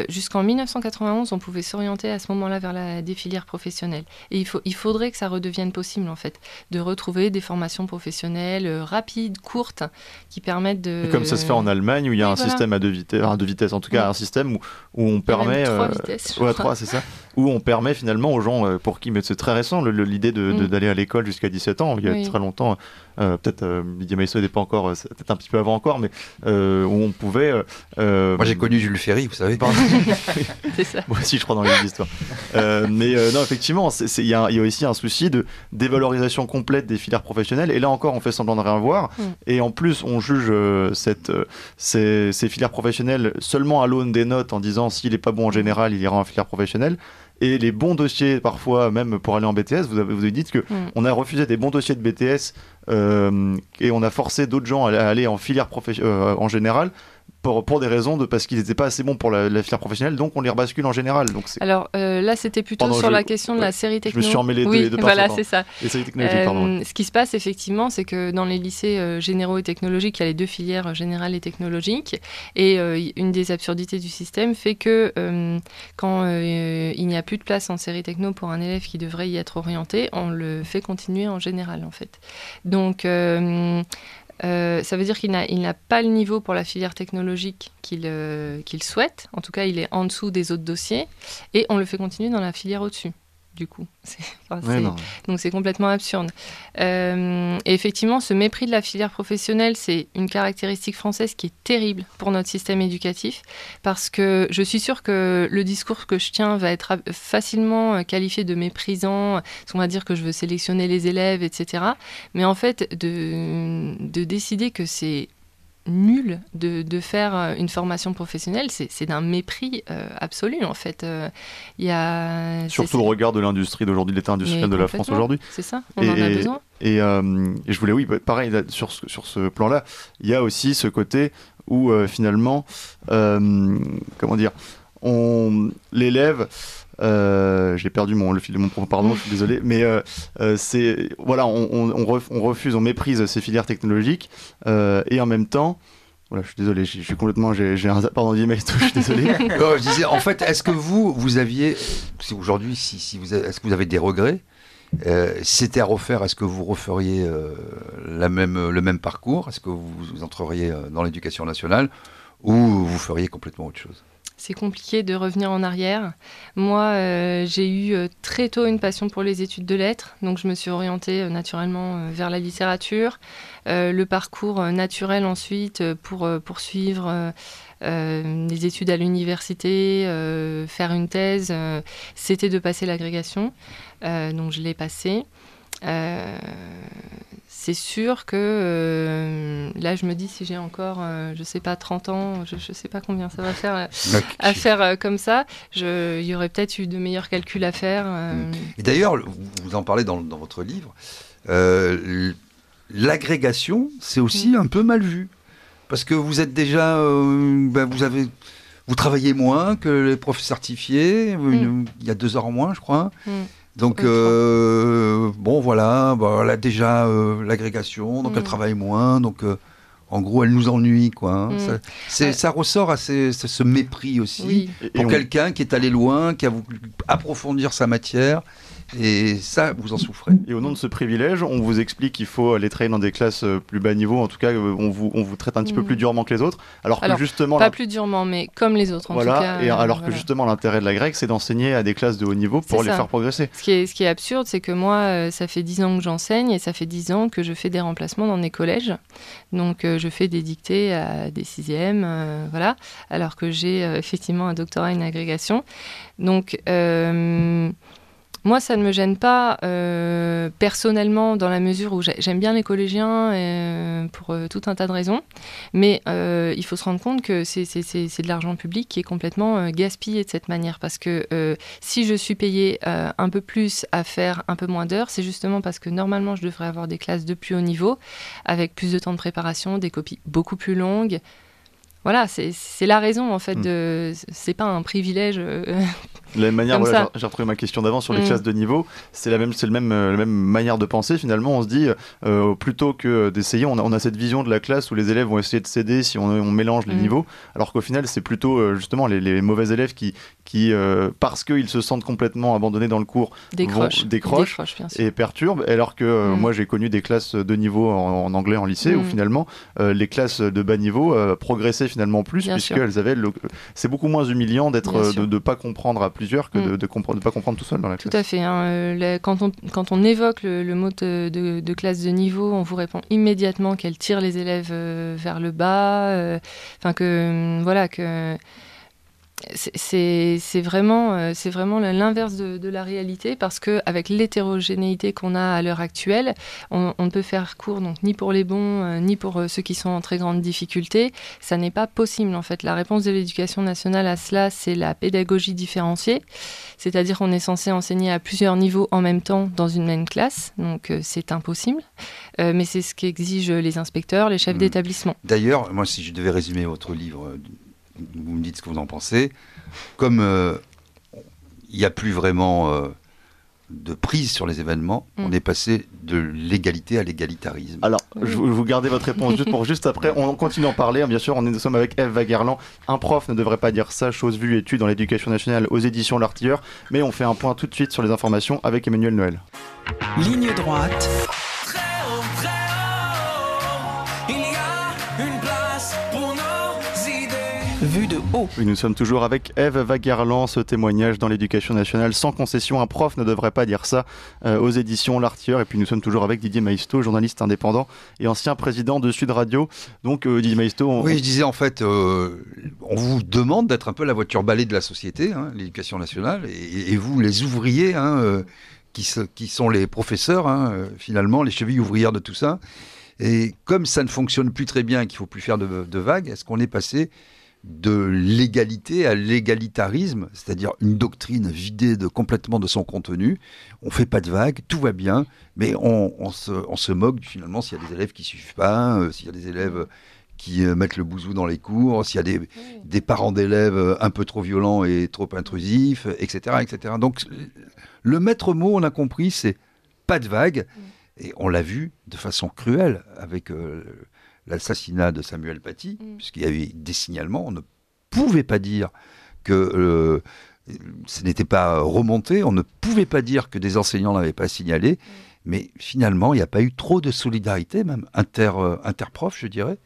Jusqu'en 1991, on pouvait s'orienter à ce moment-là vers des filières professionnelles. Et il faudrait que ça redevienne possible, en fait, de retrouver des formations professionnelles rapides, courtes, qui permettent de... Et comme ça se fait en Allemagne, où il y a un système à deux vitesses, en tout cas un système où on permet... 3 vitesses. Ouais, 3, c'est ça. Où on permet finalement aux gens, pour qui, mais c'est très récent, l'idée d'aller à l'école jusqu'à 17 ans, il y a très longtemps, peut-être Lydia Maïsso n'est pas encore, peut-être un petit peu avant encore, mais où on pouvait... Moi j'ai connu Jules Ferry, vous savez. C'est ça. Moi aussi je crois dans les histoires. Mais non, effectivement, il y a aussi un souci de dévalorisation complète des filières professionnelles, et là encore on fait semblant de rien voir, et en plus on juge ces filières professionnelles seulement à l'aune des notes, en disant s'il n'est pas bon en général, il ira en filière professionnelle. Et les bons dossiers, parfois, même pour aller en BTS, vous avez dit qu'on a refusé des bons dossiers de BTS et on a forcé d'autres gens à aller en filière en général pour des raisons parce qu'ils n'étaient pas assez bons pour la filière professionnelle, donc on les rebascule en général. Donc alors là, c'était plutôt sur la question de la série techno. Je me suis emmêlé les deux voilà, parties, c'est ça. Les séries technologiques, pardon. Ce qui se passe, effectivement, c'est que dans les lycées généraux et technologiques, il y a les deux filières générales et technologiques. Et une des absurdités du système fait que quand il n'y a plus de place en série techno pour un élève qui devrait y être orienté, on le fait continuer en général, en fait. Donc... ça veut dire qu'il n'a pas le niveau pour la filière technologique qu'il souhaite. En tout cas, il est en dessous des autres dossiers. Et on le fait continuer dans la filière au-dessus, du coup. Donc c'est complètement absurde. Et effectivement, ce mépris de la filière professionnelle, c'est une caractéristique française qui est terrible pour notre système éducatif, parce que je suis sûre que le discours que je tiens va être facilement qualifié de méprisant, parce qu'on va dire que je veux sélectionner les élèves, etc. Mais en fait, de décider que c'est nul de faire une formation professionnelle, c'est d'un mépris absolu, en fait. Surtout au regard de l'industrie d'aujourd'hui, de l'état industriel de la France aujourd'hui. C'est ça, on en a besoin. Et je voulais, pareil, là, sur ce plan-là, il y a aussi ce côté où finalement, comment dire, l'élève... j'ai perdu le fil de mon propos, pardon, je suis désolé, mais c'est voilà, on refuse, on méprise ces filières technologiques et en même temps, voilà, je suis désolé, je suis complètement, j'ai un pardon, je suis désolé. Non, je disais, en fait, est-ce que vous aviez, aujourd'hui, est-ce que vous avez des regrets? Si c'était à refaire, est-ce que vous referiez le même parcours? Est-ce que vous entreriez dans l'éducation nationale ou vous feriez complètement autre chose? C'est compliqué de revenir en arrière. Moi, j'ai eu très tôt une passion pour les études de lettres, donc je me suis orientée naturellement vers la littérature. Le parcours naturel ensuite pour poursuivre des études à l'université, faire une thèse, c'était de passer l'agrégation. Donc je l'ai passée. C'est sûr que là, je me dis, si j'ai encore, je ne sais pas, 30 ans, je ne sais pas combien ça va faire à faire comme ça, il y aurait peut-être eu de meilleurs calculs à faire. Et d'ailleurs, vous en parlez dans votre livre, l'agrégation, c'est aussi un peu mal vu. Parce que vous êtes déjà, vous travaillez moins que les profs certifiés, il y a 2 heures en moins, je crois. Donc, bon, voilà, elle a déjà l'agrégation, donc elle travaille moins, donc en gros, elle nous ennuie, quoi. Hein. Ça ressort à ce mépris aussi, pour quelqu'un qui est allé loin, qui a voulu approfondir sa matière. Et ça, vous en souffrez. Et au nom de ce privilège, on vous explique qu'il faut aller travailler dans des classes plus bas niveau. En tout cas, on vous traite un petit peu plus durement que les autres. Alors que justement, pas plus durement, mais comme les autres en tout cas. Et alors que justement, l'intérêt de la grecque, c'est d'enseigner à des classes de haut niveau pour les faire progresser. Ce qui est absurde, c'est que moi, ça fait 10 ans que j'enseigne et ça fait 10 ans que je fais des remplacements dans des collèges. Donc, je fais des dictées à des 6e, voilà. Alors que j'ai effectivement un doctorat et une agrégation. Donc, moi, ça ne me gêne pas personnellement, dans la mesure où j'aime bien les collégiens pour tout un tas de raisons. Mais il faut se rendre compte que c'est de l'argent public qui est complètement gaspillé de cette manière. Parce que si je suis payée un peu plus à faire un peu moins d'heures, c'est justement parce que normalement, je devrais avoir des classes de plus haut niveau, avec plus de temps de préparation, des copies beaucoup plus longues. Voilà, c'est la raison, en fait, c'est pas un privilège De la même manière, voilà, j'ai retrouvé ma question d'avant sur les classes de niveau. C'est la même manière de penser. Finalement, on se dit, plutôt que d'essayer, on a cette vision de la classe où les élèves vont essayer de s'aider si on mélange les niveaux, alors qu'au final, c'est plutôt justement les mauvais élèves qui parce qu'ils se sentent complètement abandonnés dans le cours, décrochent et perturbent. Alors que moi, j'ai connu des classes de niveau en anglais en lycée où finalement, les classes de bas niveau progressaient finalement plus, puisqu'elles avaient c'est beaucoup moins humiliant de pas comprendre à plusieurs que de pas comprendre tout seul dans la classe. Tout à fait. Quand on évoque le mot de classe de niveau, on vous répond immédiatement qu'elle tire les élèves vers le bas. C'est vraiment l'inverse de la réalité, parce qu'avec l'hétérogénéité qu'on a à l'heure actuelle, on ne peut faire cours donc, ni pour les bons, ni pour ceux qui sont en très grande difficulté. Ça n'est pas possible en fait. La réponse de l'éducation nationale à cela, c'est la pédagogie différenciée. C'est-à-dire qu'on est censé enseigner à plusieurs niveaux en même temps dans une même classe. Donc c'est impossible. Mais c'est ce qu'exigent les inspecteurs, les chefs d'établissement. D'ailleurs, moi si je devais résumer votre livre... Vous me dites ce que vous en pensez. Comme il n'y a plus vraiment de prise sur les événements, on est passé de l'égalité à l'égalitarisme. Alors, vous gardez votre réponse juste après. On continue d'en parler. Bien sûr, nous sommes avec Ève Waguerland. Un prof ne devrait pas dire ça, chose vue et tue dans l'éducation nationale aux éditions L'Artilleur. Mais on fait un point tout de suite sur les informations avec Emmanuel Noël. Ligne droite. Vue de haut. Oui, nous sommes toujours avec Ève Waguerland. Ce témoignage dans l'éducation nationale sans concession. Un prof ne devrait pas dire ça aux éditions L'Artilleur. Et puis nous sommes toujours avec Didier Maisto, journaliste indépendant et ancien président de Sud Radio. Donc Didier Maisto... Oui, je disais en fait, on vous demande d'être un peu la voiture balai de la société, l'éducation nationale, et vous, les ouvriers, qui sont les professeurs, finalement, les chevilles ouvrières de tout ça. Et comme ça ne fonctionne plus très bien et qu'il ne faut plus faire de vagues, est-ce qu'on est passé de l'égalité à l'égalitarisme, c'est-à-dire une doctrine vidée complètement de son contenu? On ne fait pas de vagues, tout va bien, mais on se moque finalement s'il y a des élèves qui ne suivent pas, s'il y a des élèves qui mettent le bouzou dans les cours, s'il y a des parents d'élèves un peu trop violents et trop intrusifs, etc., etc. Donc le maître mot, on a compris, c'est pas de vagues, et on l'a vu de façon cruelle avec... l'assassinat de Samuel Paty, puisqu'il y avait des signalements, on ne pouvait pas dire que ce n'était pas remonté, on ne pouvait pas dire que des enseignants ne l'avaient pas signalé, mais finalement, il n'y a pas eu trop de solidarité, même interprof, je dirais.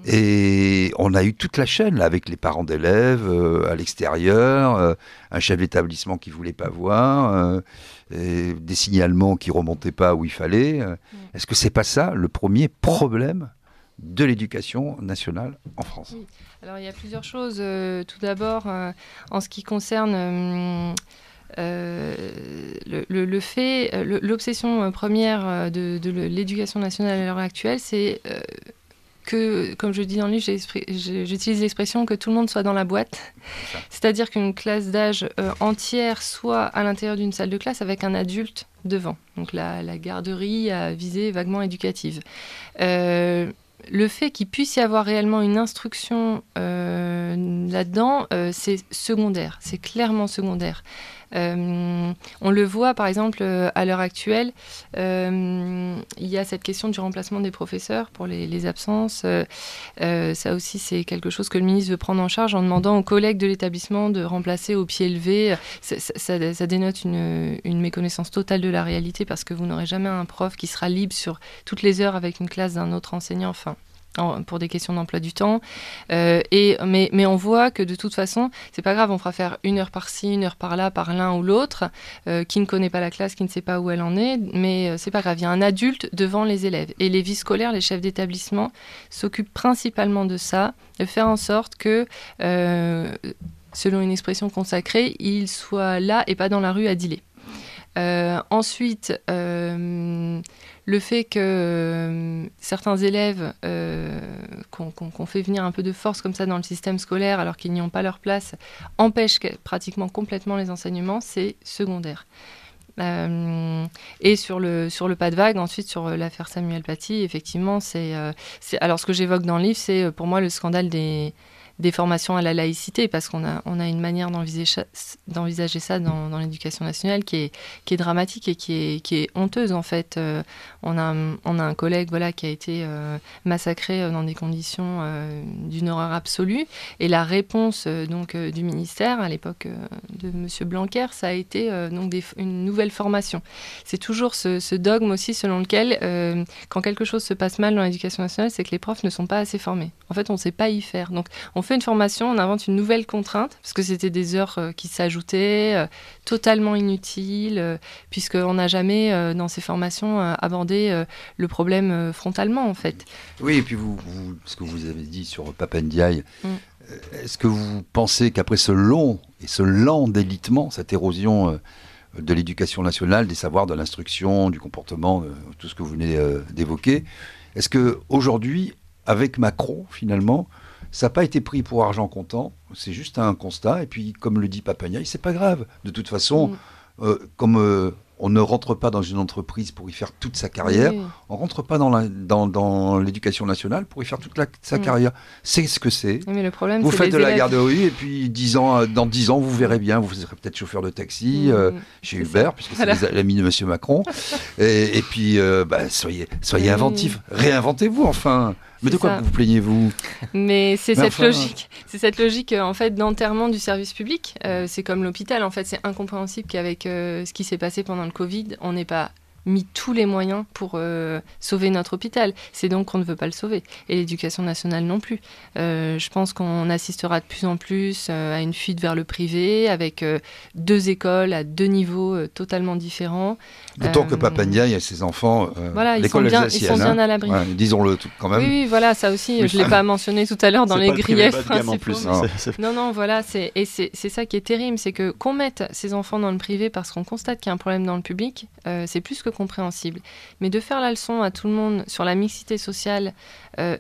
Et on a eu toute la chaîne, là, avec les parents d'élèves à l'extérieur, un chef d'établissement qui ne voulait pas voir, des signalements qui ne remontaient pas où il fallait. Est-ce que ce n'est pas ça le premier problème de l'éducation nationale en France? Oui. Alors il y a plusieurs choses. Tout d'abord, en ce qui concerne l'obsession première de l'éducation nationale à l'heure actuelle, c'est que, comme je dis dans le livre, j'utilise l'expression que tout le monde soit dans la boîte. C'est-à-dire qu'une classe d'âge entière soit à l'intérieur d'une salle de classe avec un adulte devant. Donc la garderie à visée vaguement éducative. Le fait qu'il puisse y avoir réellement une instruction là-dedans, c'est secondaire, c'est clairement secondaire. On le voit par exemple à l'heure actuelle, il y a cette question du remplacement des professeurs pour les absences. Ça aussi c'est quelque chose que le ministre veut prendre en charge en demandant aux collègues de l'établissement de remplacer au pied levé. Ça dénote une méconnaissance totale de la réalité, parce que vous n'aurez jamais un prof qui sera libre sur toutes les heures avec une classe d'un autre enseignant, pour des questions d'emploi du temps. Mais on voit que de toute façon, c'est pas grave, on fera faire 1 heure par-ci, 1 heure par-là, par l'un ou l'autre, qui ne connaît pas la classe, qui ne sait pas où elle en est, mais c'est pas grave, il y a un adulte devant les élèves. Et les vies scolaires, les chefs d'établissement s'occupent principalement de ça, de faire en sorte que, selon une expression consacrée, ils soient là et pas dans la rue à dealer. Ensuite, le fait que certains élèves qu'on fait venir un peu de force comme ça dans le système scolaire alors qu'ils n'y ont pas leur place empêche pratiquement complètement les enseignements, c'est secondaire. Et sur le pas de vague, ensuite sur l'affaire Samuel Paty, effectivement, alors ce que j'évoque dans le livre, c'est pour moi le scandale des des formations à la laïcité, parce qu'on a une manière d'envisager ça dans l'éducation nationale qui est dramatique et qui est honteuse en fait. On a un collègue qui a été massacré dans des conditions d'une horreur absolue, et la réponse du ministère à l'époque de Monsieur Blanquer, ça a été une nouvelle formation. C'est toujours ce dogme aussi selon lequel quand quelque chose se passe mal dans l'éducation nationale, c'est que les profs ne sont pas assez formés. En fait, on ne sait pas y faire. Donc, on fait une formation, on invente une nouvelle contrainte, parce que c'était des heures qui s'ajoutaient, totalement inutiles, puisqu'on n'a jamais, dans ces formations, abordé le problème frontalement, en fait. Oui, et puis ce que vous avez dit sur Papa Ndiaye, est-ce que vous pensez qu'après ce long et ce lent délitement, cette érosion de l'éducation nationale, des savoirs, de l'instruction, du comportement, tout ce que vous venez d'évoquer, est-ce qu'aujourd'hui, avec Macron, finalement, ça n'a pas été pris pour argent comptant, c'est juste un constat, et puis comme le dit Papa Ndiaye, c'est pas grave. De toute façon, comme on ne rentre pas dans une entreprise pour y faire toute sa carrière, on ne rentre pas dans l'éducation nationale pour y faire toute sa carrière. C'est ce que c'est. Mais le problème, vous faites de la élèves. garderie, et puis dans 10 ans, vous verrez bien, vous serez peut-être chauffeur de taxi chez Uber, puisque c'est l'ami de M. Macron. et puis, soyez inventifs. Réinventez-vous, enfin. Mais de quoi vous plaignez-vous? Mais c'est cette logique en fait d'enterrement du service public. C'est comme l'hôpital, en fait, c'est incompréhensible qu'avec ce qui s'est passé pendant le Covid, on n'ait pas mis tous les moyens pour sauver notre hôpital. C'est donc qu'on ne veut pas le sauver. Et l'éducation nationale non plus. Je pense qu'on assistera de plus en plus à une fuite vers le privé, avec 2 écoles à 2 niveaux totalement différents. D'autant que Papa Ndiaye et ses enfants, l'école alsacienne, ils sont bien à l'abri. Disons-le quand même. Oui, voilà, ça aussi, je ne l'ai pas mentionné tout à l'heure dans les griefs principaux. Non, voilà, c'est ça qui est terrible, c'est que qu'on mette ces enfants dans le privé parce qu'on constate qu'il y a un problème dans le public, c'est plus que compréhensible. Mais de faire la leçon à tout le monde sur la mixité sociale, là,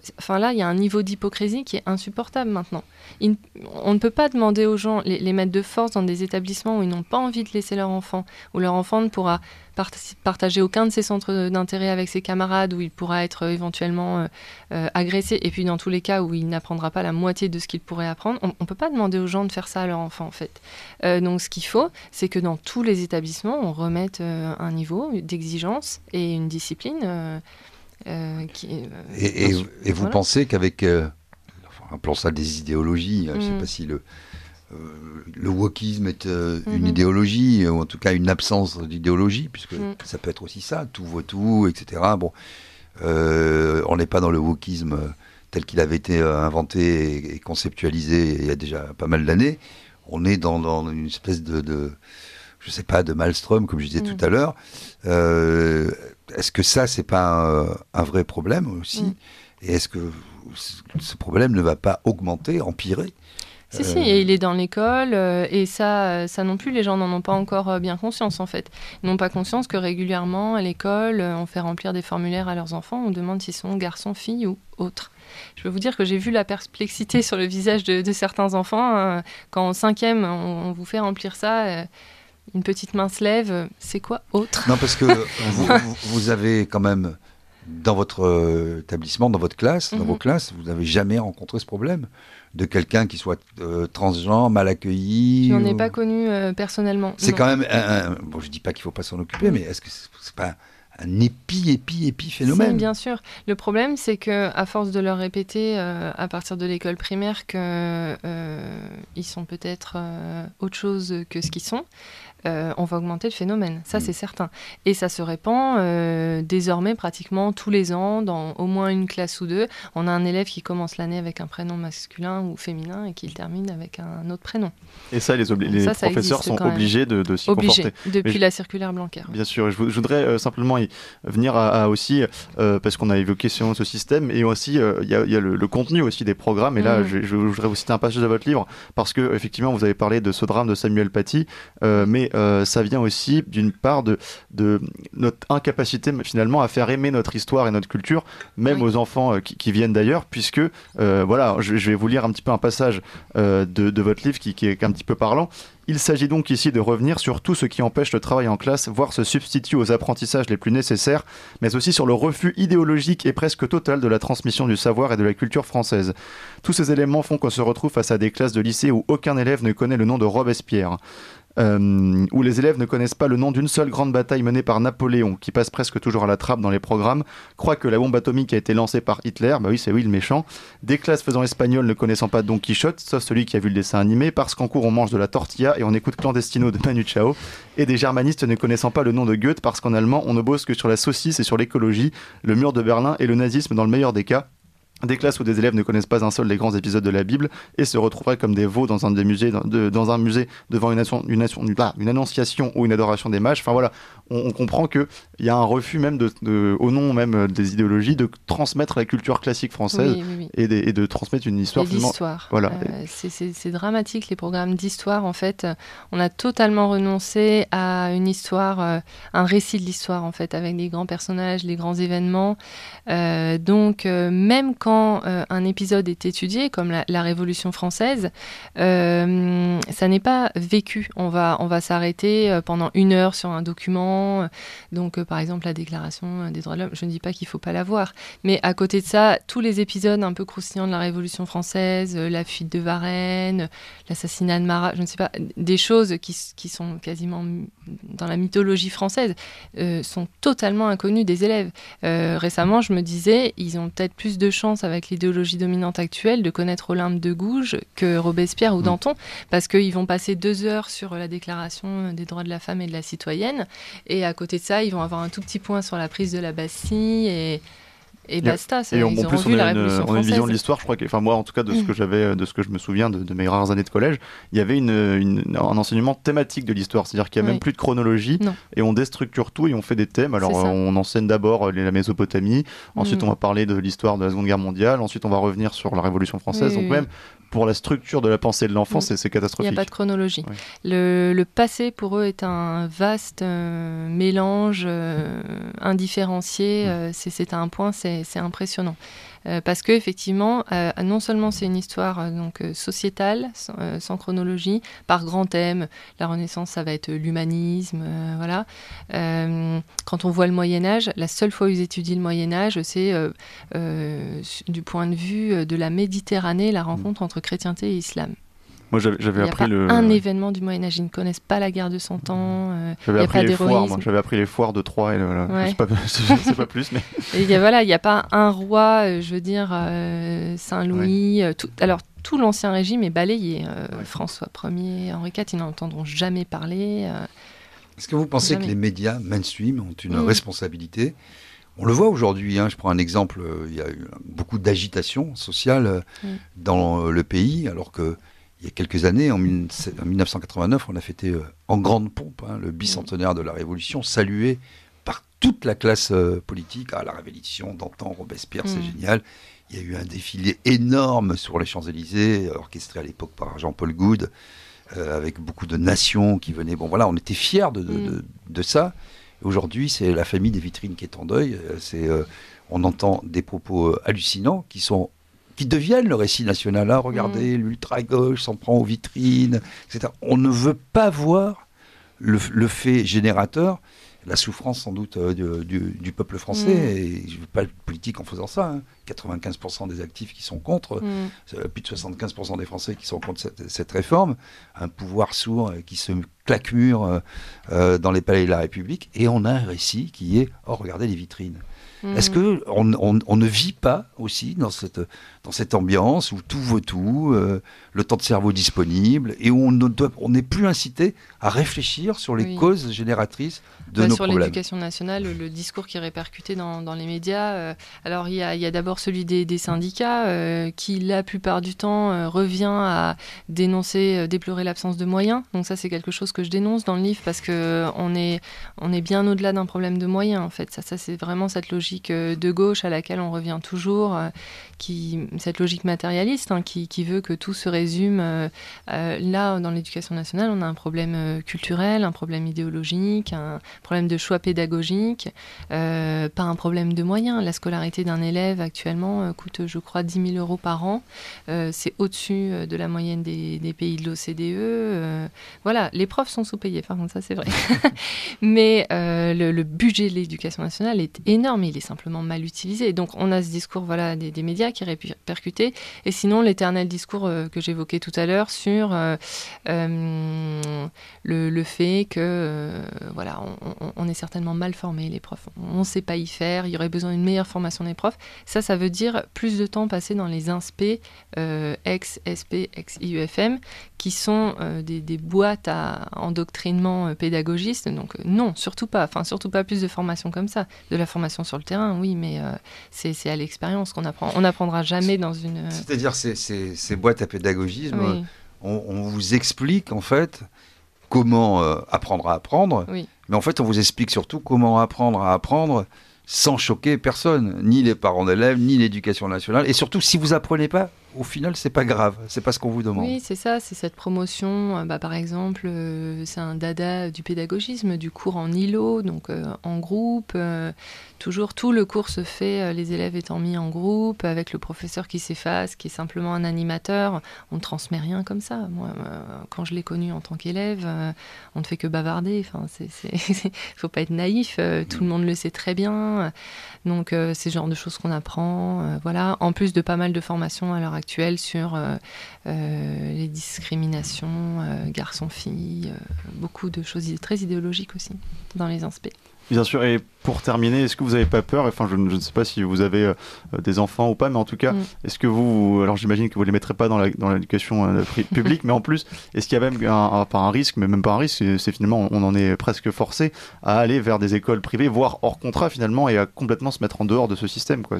il y a un niveau d'hypocrisie qui est insupportable maintenant. On ne peut pas demander aux gens, les mettre de force dans des établissements où ils n'ont pas envie de laisser leur enfant, où leur enfant ne pourra partager aucun de ses centres d'intérêt avec ses camarades, où il pourra être éventuellement agressé, et puis dans tous les cas où il n'apprendra pas la moitié de ce qu'il pourrait apprendre. On ne peut pas demander aux gens de faire ça à leur enfant, en fait. Donc ce qu'il faut, c'est que dans tous les établissements, on remette un niveau d'exigence et une discipline et vous pensez qu'avec appelons ça des idéologies, je ne sais pas si le wokisme est une idéologie, ou en tout cas une absence d'idéologie, puisque ça peut être aussi ça, tout vaut tout, etc. Bon, on n'est pas dans le wokisme tel qu'il avait été inventé et conceptualisé il y a déjà pas mal d'années. On est dans une espèce de je sais pas, de maelstrom, comme je disais tout à l'heure. Est-ce que ça, c'est pas un vrai problème aussi? Et est-ce que ce problème ne va pas augmenter, empirer? Si, et il est dans l'école, et ça non plus, les gens n'en ont pas encore bien conscience, en fait. Ils n'ont pas conscience que régulièrement, à l'école, on fait remplir des formulaires à leurs enfants, on demande s'ils sont garçons, filles ou autres. Je peux vous dire que j'ai vu la perplexité sur le visage de certains enfants. Quand en 5e, on vous fait remplir ça... une petite main se lève, c'est quoi autre? Non, parce que vous avez quand même, dans votre établissement, dans votre classe, dans vos classes, vous n'avez jamais rencontré ce problème de quelqu'un qui soit transgenre, mal accueilli? Je n'en ai pas connu personnellement. C'est quand même bon, je ne dis pas qu'il ne faut pas s'en occuper, mais est-ce que c'est pas un épi phénomène? Si, bien sûr. Le problème, c'est qu'à force de leur répéter à partir de l'école primaire qu'ils sont peut-être autre chose que ce qu'ils sont, on va augmenter le phénomène, ça c'est certain. Et ça se répand désormais pratiquement tous les ans, dans au moins une classe ou 2. On a un élève qui commence l'année avec un prénom masculin ou féminin et qui le termine avec un autre prénom. Et ça, les professeurs sont obligés de s'y conforter. Depuis la circulaire Blanquer. Bien sûr, je voudrais simplement y venir à aussi, parce qu'on a évoqué ce système, et aussi il y a le contenu aussi des programmes. Et là, je voudrais vous citer un passage de votre livre, parce que effectivement, vous avez parlé de ce drame de Samuel Paty, mais ça vient aussi d'une part de notre incapacité finalement à faire aimer notre histoire et notre culture, même aux enfants qui viennent d'ailleurs, puisque voilà, je vais vous lire un petit peu un passage de votre livre qui est un petit peu parlant. Il s'agit donc ici de revenir sur tout ce qui empêche le travail en classe, voire se substitue aux apprentissages les plus nécessaires, mais aussi sur le refus idéologique et presque total de la transmission du savoir et de la culture française. Tous ces éléments font qu'on se retrouve face à des classes de lycée où aucun élève ne connaît le nom de Robespierre. Où les élèves ne connaissent pas le nom d'une seule grande bataille menée par Napoléon, qui passe presque toujours à la trappe dans les programmes, croient que la bombe atomique a été lancée par Hitler, bah oui c'est oui le méchant, des classes faisant espagnol ne connaissant pas Don Quichotte, sauf celui qui a vu le dessin animé, parce qu'en cours on mange de la tortilla et on écoute Clandestino de Manu Chao, et des germanistes ne connaissant pas le nom de Goethe, parce qu'en allemand on ne bosse que sur la saucisse et sur l'écologie, le mur de Berlin et le nazisme dans le meilleur des cas. Des classes où des élèves ne connaissent pas un seul des grands épisodes de la Bible et se retrouveraient comme des veaux dans un musée devant une annonciation ou une adoration des mages. Enfin voilà, on comprend qu'il y a un refus même au nom même des idéologies de transmettre la culture classique française et de transmettre une histoire. Et l'histoire. Voilà. C'est dramatique les programmes d'histoire en fait. On a totalement renoncé à une histoire, un récit de l'histoire en fait avec les grands personnages, les grands événements. Donc même quand un épisode est étudié, comme la Révolution française, ça n'est pas vécu. On va s'arrêter pendant 1 heure sur un document. Donc, par exemple, la Déclaration des droits de l'homme, je ne dis pas qu'il ne faut pas la voir. Mais à côté de ça, tous les épisodes un peu croustillants de la Révolution française, la fuite de Varennes, l'assassinat de Marat, je ne sais pas, des choses qui sont quasiment dans la mythologie française, sont totalement inconnues des élèves. Récemment, je me disais, ils ont peut-être plus de chance avec l'idéologie dominante actuelle de connaître Olympe de Gouges que Robespierre ou Danton, parce qu'ils vont passer 2 heures sur la Déclaration des droits de la femme et de la citoyenne, et à côté de ça, ils vont avoir un tout petit point sur la prise de la Bastille, et basta. Et en plus, on a une vision de l'histoire, je crois que, enfin moi en tout cas de ce que j'avais, de ce que je me souviens de mes rares années de collège, il y avait un enseignement thématique de l'histoire, c'est-à-dire qu'il n'y a même plus de chronologie, et on déstructure tout et on fait des thèmes. Alors on enseigne d'abord la Mésopotamie, ensuite on va parler de l'histoire de la Seconde Guerre mondiale, ensuite on va revenir sur la Révolution française, donc même pour la structure de la pensée de l'enfant, c'est catastrophique. Il n'y a pas de chronologie. Le passé, pour eux, est un vaste mélange indifférencié. C'est à un point, c'est impressionnant. Parce que effectivement, non seulement c'est une histoire sociétale, sans chronologie, par grands thèmes. La Renaissance, ça va être l'humanisme, voilà. Quand on voit le Moyen-Âge, la seule fois où ils étudient le Moyen-Âge, c'est du point de vue de la Méditerranée, la rencontre entre chrétienté et islam. Moi, j'avais appris un événement du Moyen-Âge. Ils ne connaissent pas la guerre de 100 ans. J'avais appris les foires. Moi, j'avais appris les foires de Troie. Et voilà. Je sais pas plus, mais. Il n'y a pas un roi. Je veux dire, Saint-Louis. Tout l'ancien régime est balayé. François Ier, Henri IV, ils n'en entendront jamais parler. Est-ce que vous pensez que les médias mainstream ont une responsabilité ? On le voit aujourd'hui, je prends un exemple, il y a eu beaucoup d'agitation sociale dans le pays, alors que il y a quelques années, en 1989, on a fêté en grande pompe le bicentenaire de la Révolution, salué par toute la classe politique. La Révolution d'antan, Robespierre, c'est génial. Il y a eu un défilé énorme sur les Champs-Élysées, orchestré à l'époque par Jean-Paul Goude, avec beaucoup de nations qui venaient. Bon voilà, on était fiers de ça. Aujourd'hui, c'est la famille des vitrines qui est en deuil. On entend des propos hallucinants qui deviennent le récit national. Regardez, l'ultra-gauche s'en prend aux vitrines, etc. On ne veut pas voir le fait générateur, la souffrance sans doute du peuple français. Et je ne veux pas être politique en faisant ça. 95% des actifs qui sont contre, plus de 75% des Français qui sont contre cette réforme, un pouvoir sourd qui se claque-mure dans les palais de la République, et on a un récit qui est « regardez les vitrines ». Est-ce qu'on ne vit pas aussi dans cette ambiance où tout vaut tout, le temps de cerveau disponible, et où on n'est plus incité à réfléchir sur les causes génératrices de nos problèmes. Sur l'éducation nationale, le discours qui est répercuté dans les médias, alors il y a d'abord celui des syndicats qui la plupart du temps revient à déplorer l'absence de moyens. Donc ça c'est quelque chose que je dénonce dans le livre, parce qu'on est bien au-delà d'un problème de moyens en fait. Ça c'est vraiment cette logique logique de gauche à laquelle on revient toujours, cette logique matérialiste qui veut que tout se résume. Là, dans l'éducation nationale, on a un problème culturel, un problème idéologique, un problème de choix pédagogique, pas un problème de moyens. La scolarité d'un élève actuellement coûte, je crois, 10 000 € par an. C'est au-dessus de la moyenne des pays de l'OCDE. Voilà, les profs sont sous-payés, par contre, ça c'est vrai. Mais le budget de l'éducation nationale est énorme, il est simplement mal utilisé. Donc on a ce discours des médias qui est répercuté. Et sinon, l'éternel discours que j'évoquais tout à l'heure sur le fait que on est certainement mal formés, les profs. On ne sait pas y faire, il y aurait besoin d'une meilleure formation des profs. Ça veut dire plus de temps passé dans les INSPE, ex-SP, ex-IUFM, qui sont des boîtes à endoctrinement pédagogiste. Donc non, surtout pas. Enfin, surtout pas plus de formation comme ça. De la formation sur le terrain, oui, mais c'est à l'expérience qu'on apprend. On n'apprendra jamais dans une... C'est-à-dire ces boîtes à pédagogisme, oui. On vous explique en fait comment apprendre à apprendre, oui. Mais en fait on vous explique surtout comment apprendre à apprendre sans choquer personne, ni les parents d'élèves, ni l'éducation nationale. Et surtout, si vous apprenez pas, au final, c'est pas grave, c'est pas ce qu'on vous demande. Oui, c'est ça, c'est cette promotion. Par exemple, c'est un dada du pédagogisme, du cours en îlot, donc en groupe. Toujours, tout le cours se fait, les élèves étant mis en groupe, avec le professeur qui s'efface, qui est simplement un animateur. On ne transmet rien comme ça. Moi, quand je l'ai connu en tant qu'élève, on ne fait que bavarder. Enfin, faut pas être naïf, tout le monde le sait très bien. Donc, c'est le genre de choses qu'on apprend. Voilà. En plus de pas mal de formations à l'heure actuelle sur les discriminations, garçons-filles, beaucoup de choses très idéologiques aussi dans les INSPE. Bien sûr, et pour terminer, est-ce que vous n'avez pas peur, enfin je ne sais pas si vous avez des enfants ou pas, mais en tout cas, est-ce que alors j'imagine que vous ne les mettrez pas dans l'éducation publique, mais en plus, est-ce qu'il y a même pas un risque, mais même pas un risque, c'est finalement, on en est presque forcé à aller vers des écoles privées, voire hors contrat finalement, et à complètement se mettre en dehors de ce système, quoi.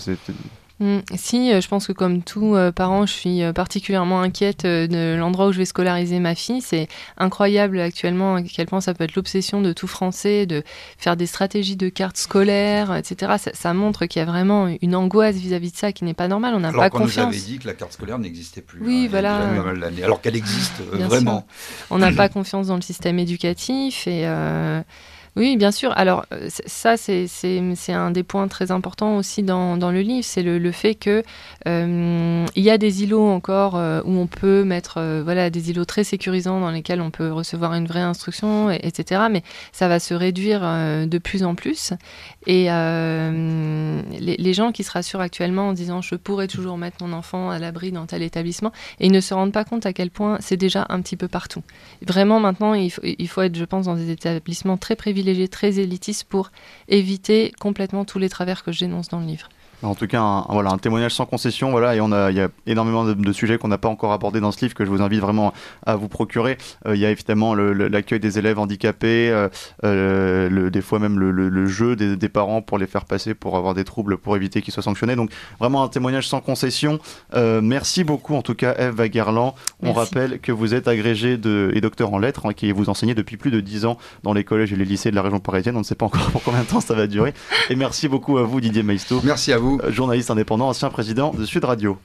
Si, je pense que comme tout parent, je suis particulièrement inquiète de l'endroit où je vais scolariser ma fille. C'est incroyable actuellement à quel point ça peut être l'obsession de tout Français, de faire des stratégies de cartes scolaires, etc. Ça montre qu'il y a vraiment une angoisse vis-à-vis de ça qui n'est pas normale. On n'a pas confiance. Alors qu'on nous avait dit que la carte scolaire n'existait plus. Oui, voilà. Il y a déjà pas mal d'années, alors qu'elle existe vraiment. Sûr. On n'a pas confiance dans le système éducatif et... Oui, bien sûr. Alors, ça, c'est un des points très importants aussi dans le livre, c'est le fait que il y a des îlots encore où on peut mettre des îlots très sécurisants dans lesquels on peut recevoir une vraie instruction, etc. Mais ça va se réduire de plus en plus. Et les gens qui se rassurent actuellement en disant « je pourrais toujours mettre mon enfant à l'abri dans tel établissement », et ils ne se rendent pas compte à quel point c'est déjà un petit peu partout. Vraiment, maintenant, il faut être, je pense, dans des établissements très privilégiés, très élitistes pour éviter complètement tous les travers que je dénonce dans le livre. En tout cas, un témoignage sans concession, voilà, et il y a énormément de sujets qu'on n'a pas encore abordés dans ce livre que je vous invite vraiment à vous procurer. Il y a évidemment l'accueil des élèves handicapés, des fois même le jeu des parents pour les faire passer pour avoir des troubles, pour éviter qu'ils soient sanctionnés. Donc vraiment un témoignage sans concession. Merci beaucoup en tout cas Ève Waguerland. On rappelle que vous êtes agrégée et docteur en lettres, qui vous enseignez depuis plus de 10 ans dans les collèges et les lycées de la région parisienne. On ne sait pas encore pour combien de temps ça va durer. Et merci beaucoup à vous Didier Maisto. Merci à vous. Journaliste indépendant, ancien président de Sud Radio.